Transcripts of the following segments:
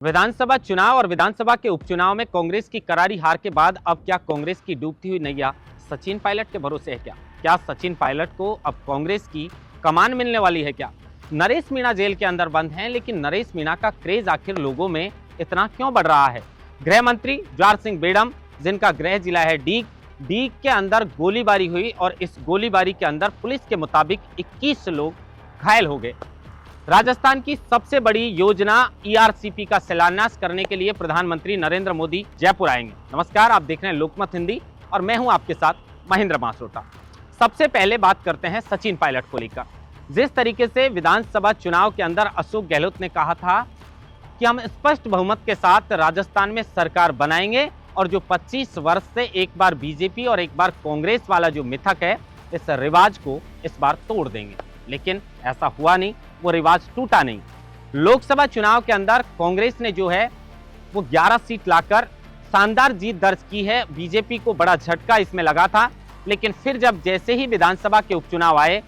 विधानसभा चुनाव और विधानसभा के उपचुनाव में कांग्रेस की करारी हार के बाद अब क्या कांग्रेस की डूबती हुई नैया सचिन पायलट के भरोसे है? क्या सचिन पायलट को अब कांग्रेस की कमान मिलने वाली है? क्या नरेश मीणा जेल के अंदर बंद हैं, लेकिन नरेश मीणा का क्रेज आखिर लोगों में इतना क्यों बढ़ रहा है? गृह मंत्री ज्वार सिंह बेड़म, जिनका गृह जिला है डीग के अंदर गोलीबारी हुई और इस गोलीबारी के अंदर पुलिस के मुताबिक 21 लोग घायल हो गए। राजस्थान की सबसे बड़ी योजना ईआरसीपी का शिलान्यास करने के लिए प्रधानमंत्री नरेंद्र मोदी जयपुर आएंगे। नमस्कार, आप देख रहे हैं लोकमत हिंदी और मैं हूं आपके साथ महेंद्र मासरोटा। सबसे पहले बात करते हैं सचिन पायलट को लेकर। जिस तरीके से विधानसभा चुनाव के अंदर अशोक गहलोत ने कहा था कि हम स्पष्ट बहुमत के साथ राजस्थान में सरकार बनाएंगे और जो 25 वर्ष से एक बार बीजेपी और एक बार कांग्रेस वाला जो मिथक है, इस रिवाज को इस बार तोड़ देंगे, लेकिन ऐसा हुआ नहीं, वो रिवाज टूटा नहीं। लोकसभा चुनाव के अंदर कांग्रेस ने जो है वो 11 सीट लाकर शानदार जीत दर्ज की है। बीजेपी को बड़ा झटका इसमें लगा था, लेकिन फिर जब जैसे ही विधानसभा के उपचुनाव आए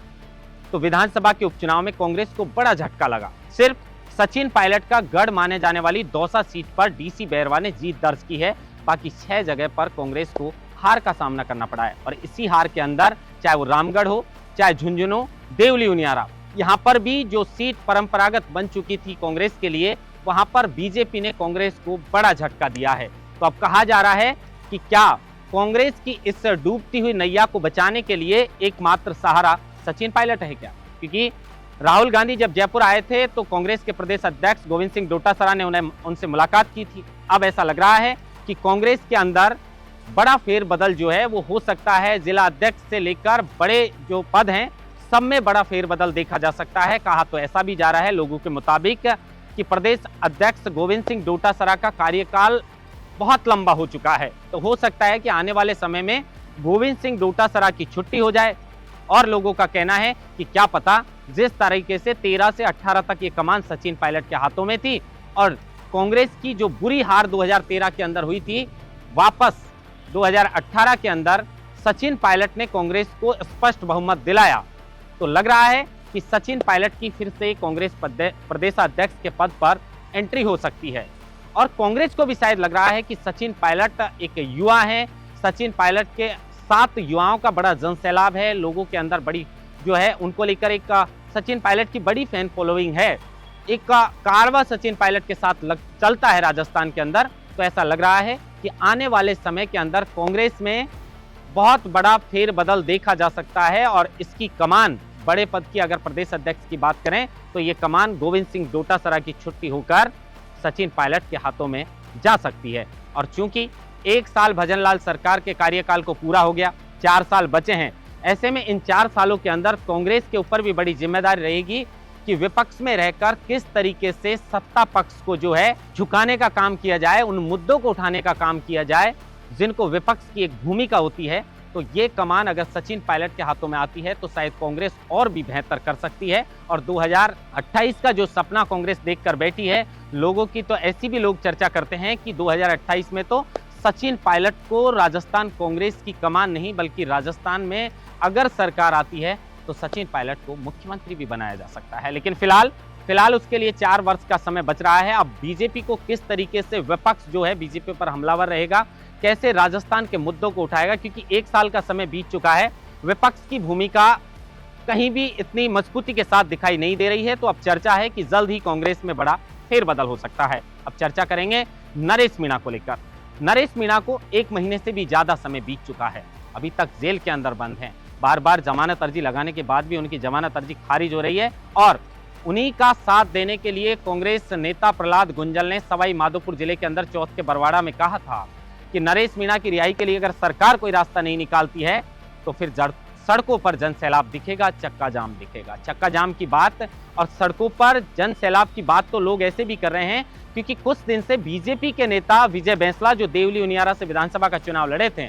तो विधानसभा के उपचुनाव में कांग्रेस को बड़ा झटका लगा। सिर्फ सचिन पायलट का गढ़ माने जाने वाली दौसा सीट पर डीसी बैरवा ने जीत दर्ज की है। बाकी 6 जगह पर कांग्रेस को हार का सामना करना पड़ा है और इसी हार के अंदर चाहे वो रामगढ़ हो, चाहे झुंझुनू हो, देवली उनियारा, यहाँ पर भी जो सीट परंपरागत बन चुकी थी कांग्रेस के लिए, वहां पर बीजेपी ने कांग्रेस को बड़ा झटका दिया है। तो अब कहा जा रहा है कि क्या कांग्रेस की इस डूबती हुई नैया को बचाने के लिए एकमात्र सहारा सचिन पायलट है क्या? क्योंकि राहुल गांधी जब जयपुर आए थे तो कांग्रेस के प्रदेश अध्यक्ष गोविंद सिंह डोटासरा ने उनसे मुलाकात की थी। अब ऐसा लग रहा है कि कांग्रेस के अंदर बड़ा फेरबदल जो है वो हो सकता है। जिला अध्यक्ष से लेकर बड़े जो पद हैं, सब में बड़ा फेरबदल देखा जा सकता है। कहा तो ऐसा भी जा रहा है लोगों के मुताबिक कि प्रदेश अध्यक्ष गोविंद सिंह डोटासरा का कार्यकाल बहुत लंबा हो चुका है, तो हो सकता है कि आने वाले समय में गोविंद सिंह डोटासरा की छुट्टी हो जाए। और लोगों का कहना है कि क्या पता, जिस तरीके से 13 से 18 तक ये कमान सचिन पायलट के हाथों में थी और कांग्रेस की जो बुरी हार 2013 के अंदर हुई थी, वापस 2018 के अंदर सचिन पायलट ने कांग्रेस को स्पष्ट बहुमत दिलाया। तो लग रहा है कि सचिन पायलट की फिर से कांग्रेस प्रदेशाध्यक्ष के पद पर एंट्री हो सकती है। और कांग्रेस को भी शायद लग रहा है कि सचिन पायलट एक युवा है, सचिन पायलट के 7 युवाओं का बड़ा जनसैलाब है, लोगों के अंदर बड़ी जो है उनको लेकर एक सचिन पायलट की बड़ी फैन फॉलोइंग है। एक कारवा सचिन पायलट के साथ चलता है राजस्थान के अंदर। तो ऐसा लग रहा है कि आने वाले समय के अंदर कांग्रेस में बहुत बड़ा फेरबदल देखा जा सकता है और इसकी कमान, बड़े पद की अगर प्रदेश अध्यक्ष की बात करें तो ये कमान गोविंद सिंह डोटासरा की छुट्टी होकर सचिन पायलट के हाथों में जा सकती है। और चूंकि 1 साल भजनलाल सरकार के कार्यकाल को पूरा हो गया, 4 साल बचे हैं, ऐसे में इन 4 सालों के अंदर कांग्रेस के ऊपर भी बड़ी जिम्मेदारी रहेगी कि विपक्ष में रहकर किस तरीके से सत्ता पक्ष को जो है झुकाने का काम किया जाए, उन मुद्दों को उठाने का काम किया जाए जिनको विपक्ष की एक भूमिका होती है। तो ये कमान अगर सचिन पायलट के हाथों में आती है तो शायद कांग्रेस और भी बेहतर कर सकती है। और 2028 का जो सपना कांग्रेस देखकर बैठी है, लोगों की तो ऐसी भी लोग चर्चा करते हैं कि 2028 में तो सचिन पायलट को राजस्थान कांग्रेस की कमान नहीं, बल्कि राजस्थान में अगर सरकार आती है तो सचिन पायलट को मुख्यमंत्री भी बनाया जा सकता है। लेकिन फिलहाल उसके लिए 4 वर्ष का समय बच रहा है। अब बीजेपी को किस तरीके से विपक्ष जो है बीजेपी पर हमलावर रहेगा, कैसे राजस्थान के मुद्दों को उठाएगा, क्योंकि 1 साल का समय बीत चुका है, विपक्ष की भूमिका कहीं भी इतनी मजबूती के साथ दिखाई नहीं दे रही है। तो अब चर्चा है कि जल्द ही कांग्रेस में बड़ा फेरबदल हो सकता है। अब चर्चा करेंगे नरेश मीणा को लेकर। नरेश मीणा को 1 महीने से भी ज्यादा समय बीत चुका है, अभी तक जेल के अंदर बंद हैं। बार बार जमानत अर्जी लगाने के बाद भी उनकी जमानत अर्जी खारिज हो रही है। और उन्हीं का साथ देने के लिए कांग्रेस नेता प्रहलाद गुंजल ने सवाई माधोपुर जिले के अंदर चौथ के बरवाड़ा में कहा था कि नरेश मीणा की रिहाई के लिए अगर सरकार कोई रास्ता नहीं निकालती है तो फिर सड़कों पर जन सैलाब दिखेगा, चक्का जाम दिखेगा। चक्का जाम की बात और सड़कों पर जन सैलाब की बात तो लोग ऐसे भी कर रहे हैं क्योंकि कुछ दिन से बीजेपी के नेता विजय बैंसला, जो देवली उनियारा से विधानसभा का चुनाव लड़े थे,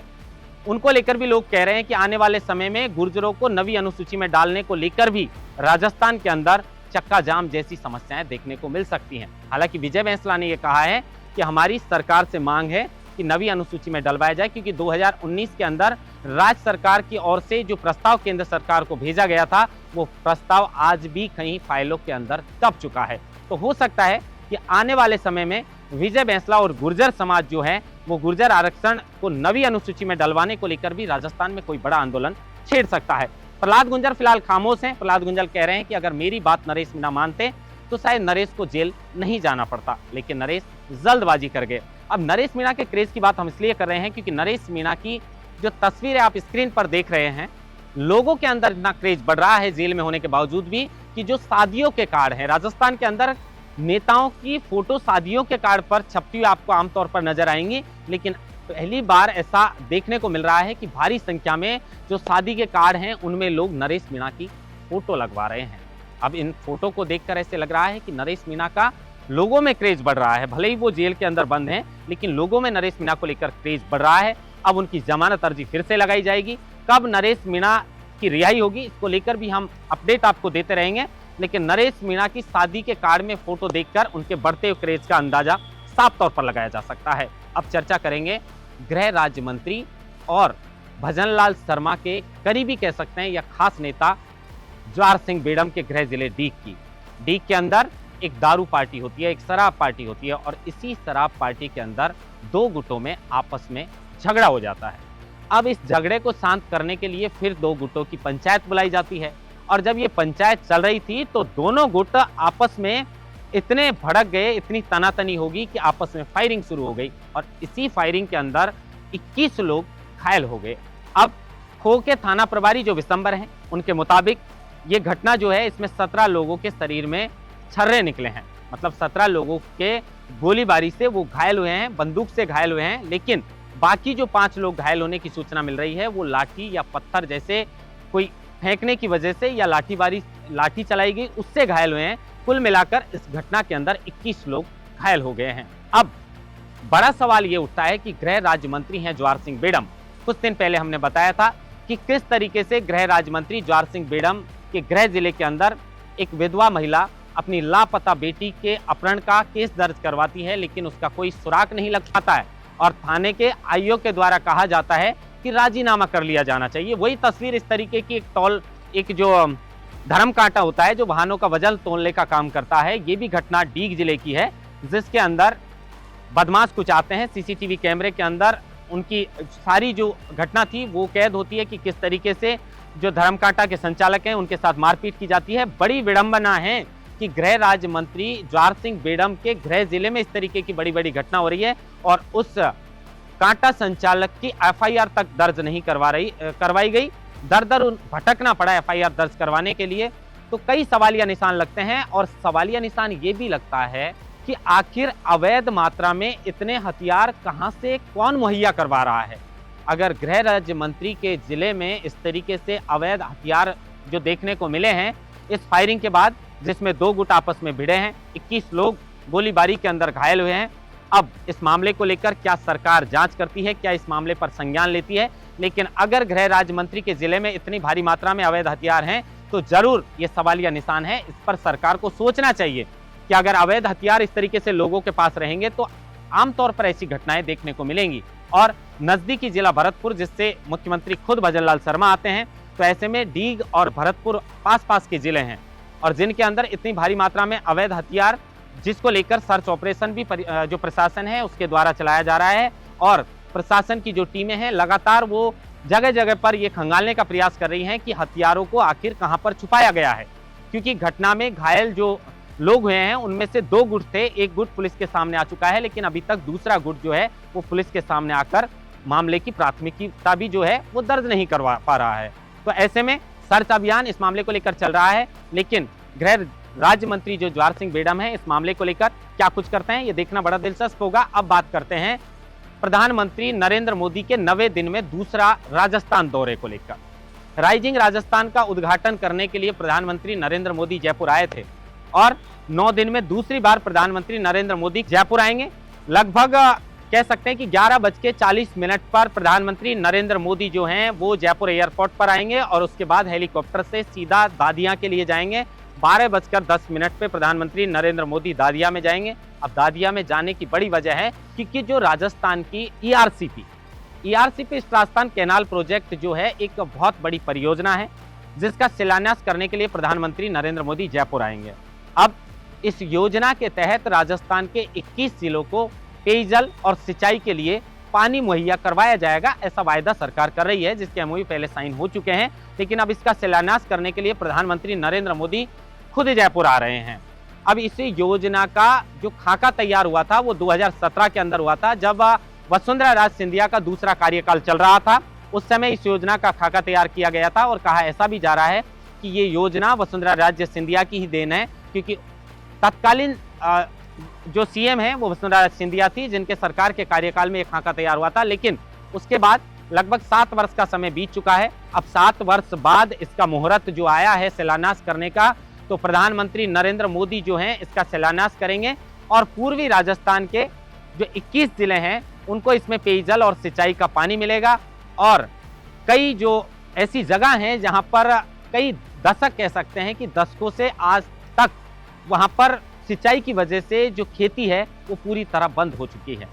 उनको लेकर भी लोग कह रहे हैं कि आने वाले समय में गुर्जरों को नवी अनुसूची में डालने को लेकर भी राजस्थान के अंदर चक्का जाम जैसी समस्याएं देखने को मिल सकती हैं। हालांकि विजय बैंसला ने यह कहा है कि हमारी सरकार से मांग है कि नवी अनुसूची में डलवाया जाए, क्योंकि 2019 के अंदर राज्य सरकार की ओर से जो प्रस्ताव केंद्र सरकार को भेजा गया था, वो प्रस्ताव आज भी कहीं फाइलों के अंदर दब चुका है। तो हो सकता है कि कि आने वाले समय में विजय बैंसला और गुर्जर समाज जो है वो गुर्जर आरक्षण को नवी अनुसूची में डलवाने को लेकर भी राजस्थान में कोई बड़ा आंदोलन छेड़ सकता है। प्रहलाद गुंजर फिलहाल खामोश हैं। प्रहलाद गुंजर कह रहे हैं कि अगर मेरी बात नरेश मीणा मानते तो शायद नरेश को जेल नहीं जाना पड़ता, लेकिन नरेश जल्दबाजी कर गए। अब नरेश मीणा के क्रेज की बात हम इसलिए कर रहे हैं क्योंकि नरेश मीणा की जो तस्वीर आप स्क्रीन पर देख रहे हैं, लोगों के अंदर इतना क्रेज बढ़ रहा है जेल में होने के बावजूद भी कि जो शादियों के कार्ड हैं, राजस्थान के अंदर नेताओं की फोटो शादियों के कार्ड पर छपती हुई आपको आमतौर पर नजर आएंगी, लेकिन पहली बार ऐसा देखने को मिल रहा है कि भारी संख्या में जो शादी के कार्ड हैं उनमें लोग नरेश मीणा की फोटो लगवा रहे हैं। अब इन फोटो को देखकर ऐसे लग रहा है कि नरेश मीणा का लोगों में क्रेज बढ़ रहा है। भले ही वो जेल के अंदर बंद हैं, लेकिन लोगों में नरेश मीणा को लेकर क्रेज बढ़ रहा है। अब उनकी जमानत अर्जी फिर से लगाई जाएगी। कब नरेश मीणा की रिहाई होगी इसको लेकर भी हम अपडेट आपको देते रहेंगे, लेकिन नरेश मीणा की शादी के कार्ड में फोटो देखकर उनके बढ़ते हुए क्रेज का अंदाजा साफ तौर पर लगाया जा सकता है। अब चर्चा करेंगे गृह राज्य मंत्री और भजनलाल शर्मा के करीबी कह सकते हैं या खास नेता ज्वार सिंह बेडम के गृह जिले डीग की। डीग के अंदर एक दारू पार्टी होती है, एक शराब पार्टी होती है, और इसी शराब पार्टी के अंदर दो गुटों में आपस में झगड़ा हो जाता है। अब इस झगड़े को शांत करने के लिए फिर दो गुटों की पंचायत बुलाई जाती है, और जब ये पंचायत चल रही थी तो दोनों गुट आपस में इतने भड़क गए, इतनी तनातनी होगी कि आपस में फायरिंग शुरू हो गई, और इसी फायरिंग के अंदर 21 लोग घायल हो गए। अब खो के थाना प्रभारी जो विशंबर हैं उनके मुताबिक ये घटना जो है इसमें 17 लोगों के शरीर में छर्रे निकले हैं, मतलब 17 लोगों के गोलीबारी से वो घायल हुए हैं, बंदूक से घायल हुए हैं, लेकिन बाकी जो 5 लोग घायल होने की सूचना मिल रही है वो लाठी या पत्थर जैसे कोई फेंकने की वजह से या लाठी चलाई गई उससे घायल हुए हैं। कुल मिलाकर इस घटना के अंदर 21 लोग घायल हो गए हैं। अब बड़ा सवाल ये उठता है कि गृह राज्य मंत्री हैं ज्वार सिंह बेडम। कुछ दिन पहले हमने बताया था कि किस तरीके से गृह राज्य मंत्री ज्वार सिंह बेडम के गृह जिले के अंदर एक विधवा महिला अपनी लापता बेटी के अपहरण का केस दर्ज करवाती है, लेकिन उसका कोई सुराग नहीं लग पाता है, और थाने के आईओ के द्वारा कहा जाता है कि राजीनामा कर लिया जाना चाहिए। वही तस्वीर इस तरीके की एक जो धर्म कांटा होता है जो वाहनों का वजन तोलने का काम करता है, ये भी घटना डीग जिले की है, जिसके अंदर बदमाश कुछ आते हैं। सीसीटीवी कैमरे के अंदर उनकी सारी जो घटना थी वो कैद होती है कि किस तरीके से जो धर्म कांटा के संचालक हैं उनके साथ मारपीट की जाती है। बड़ी विडंबना है कि गृह राज्य मंत्री ज्वार सिंह बेडम के गृह जिले में इस तरीके की बड़ी बड़ी घटना हो रही है, और उस कांटा संचालक की एफआईआर तक दर्ज नहीं करवाई गई। दर दर भटकना पड़ा एफआईआर दर्ज करवाने के लिए। तो कई सवालिया निशान लगते हैं, और सवालिया निशान ये भी लगता है कि आखिर अवैध मात्रा में इतने हथियार कहां से कौन मुहैया करवा रहा है। अगर गृह राज्य मंत्री के जिले में इस तरीके से अवैध हथियार जो देखने को मिले हैं इस फायरिंग के बाद, जिसमें दो गुट आपस में भिड़े हैं, 21 लोग गोलीबारी के अंदर घायल हुए हैं। अब इस मामले को लेकर क्या सरकार जांच करती है, क्या इस मामले पर संज्ञान लेती है? लेकिन अगर गृह राज्य मंत्री के जिले में इतनी भारी मात्रा में अवैध हथियार हैं तो जरूर ये सवालिया निशान है। इस पर सरकार को सोचना चाहिए कि अगर अवैध हथियार इस तरीके से लोगों के पास रहेंगे तो आमतौर पर ऐसी घटनाएं देखने को मिलेंगी। और नजदीकी जिला भरतपुर, जिससे मुख्यमंत्री खुद भजनलाल शर्मा आते हैं, तो ऐसे में डीग और भरतपुर पास के जिले हैं, और जिनके अंदर इतनी भारी मात्रा में अवैध हथियार, जिसको लेकर सर्च ऑपरेशन भी जो प्रशासन है उसके द्वारा चलाया जा रहा है, और प्रशासन की जो टीमें हैं लगातार वो जगह जगह पर ये खंगालने का प्रयास कर रही हैं कि हथियारों को आखिर कहां पर छुपाया गया है। क्योंकि घटना में घायल जो लोग हुए हैं उनमें से 2 गुट थे, एक गुट पुलिस के सामने आ चुका है, लेकिन अभी तक दूसरा गुट जो है वो पुलिस के सामने आकर मामले की प्राथमिकता भी जो है वो दर्ज नहीं करवा पा रहा है। तो ऐसे में सर्च अभियान इस मामले को लेकर चल रहा है, लेकिन गृह राज्य मंत्री जो ज्वार सिंह बेडम है इस मामले को लेकर क्या कुछ करते हैं ये देखना बड़ा दिलचस्प होगा। अब बात करते हैं प्रधानमंत्री नरेंद्र मोदी के 90 दिन में दूसरा राजस्थान दौरे को लेकर। राइजिंग राजस्थान का उद्घाटन करने के लिए प्रधानमंत्री नरेंद्र मोदी जयपुर आए थे, और 9 दिन में दूसरी बार प्रधानमंत्री नरेंद्र मोदी जयपुर आएंगे। लगभग कह सकते हैं कि 11:40 पर प्रधानमंत्री नरेंद्र मोदी जो हैं वो जयपुर एयरपोर्ट पर आएंगे, और उसके बाद हेलीकॉप्टर से सीधा दादिया के लिए जाएंगे। 12:10 पे प्रधानमंत्री नरेंद्र मोदी दादिया में जाएंगे। अब दादिया में जाने की बड़ी वजह है क्योंकि जो राजस्थान की ईआरसीपी राजस्थान कैनाल प्रोजेक्ट जो है एक बहुत बड़ी परियोजना है, जिसका शिलान्यास करने के लिए प्रधानमंत्री नरेंद्र मोदी जयपुर आएंगे। अब इस योजना के तहत राजस्थान के 21 जिलों को पेयजल और सिंचाई के लिए पानी मुहैया करवाया जाएगा, ऐसा वायदा सरकार कर रही है, जिसके एमओयू पहले साइन हो चुके हैं। लेकिन अब इसका शिलान्यास करने के लिए प्रधानमंत्री नरेंद्र मोदी खुद जयपुर आ रहे हैं। अब इस योजना का जो खाका तैयार हुआ था वो 2017 के अंदर हुआ था, जब वसुंधरा राजे सिंधिया का दूसरा कार्यकाल चल रहा था। उस समय इस योजना का खाका तैयार किया गया था और कहा ऐसा भी जा रहा है कि ये योजना वसुंधरा राजे सिंधिया की ही देन है, क्योंकि तत्कालीन जो सीएम है वो वसुंधरा राजे सिंधिया थी, जिनके सरकार के कार्यकाल में एक खाका तैयार हुआ था। लेकिन उसके बाद लगभग 7 वर्ष का समय बीत चुका है। अब 7 वर्ष बाद इसका मुहूर्त जो आया है शिलान्यास करने का, तो प्रधानमंत्री नरेंद्र मोदी जो हैं इसका शिलान्यास करेंगे और पूर्वी राजस्थान के जो 21 जिले हैं उनको इसमें पेयजल और सिंचाई का पानी मिलेगा। और कई जो ऐसी जगह हैं जहां पर कई दशक कह सकते हैं कि दशकों से आज तक वहां पर सिंचाई की वजह से जो खेती है वो पूरी तरह बंद हो चुकी है,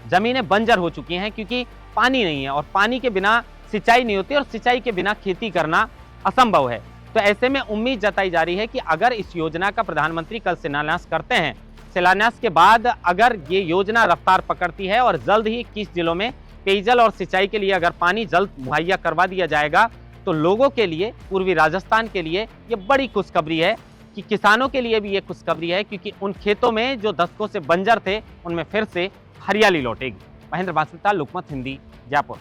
जमीनें बंजर हो चुकी हैं, क्योंकि पानी नहीं है और पानी के बिना सिंचाई नहीं होती और सिंचाई के बिना खेती करना असंभव है। तो ऐसे में उम्मीद जताई जा रही है कि अगर इस योजना का प्रधानमंत्री कल शिलान्यास करते हैं, शिलान्यास के बाद अगर ये योजना रफ्तार पकड़ती है और जल्द ही 21 जिलों में पेयजल और सिंचाई के लिए अगर पानी जल्द मुहैया करवा दिया जाएगा, तो लोगों के लिए, पूर्वी राजस्थान के लिए ये बड़ी खुशखबरी है, कि किसानों के लिए भी ये खुशखबरी है, क्योंकि उन खेतों में जो दशकों से बंजर थे उनमें फिर से हरियाली लौटेगी। महेंद्र बांसवाल, लोकमत हिंदी, जयपुर।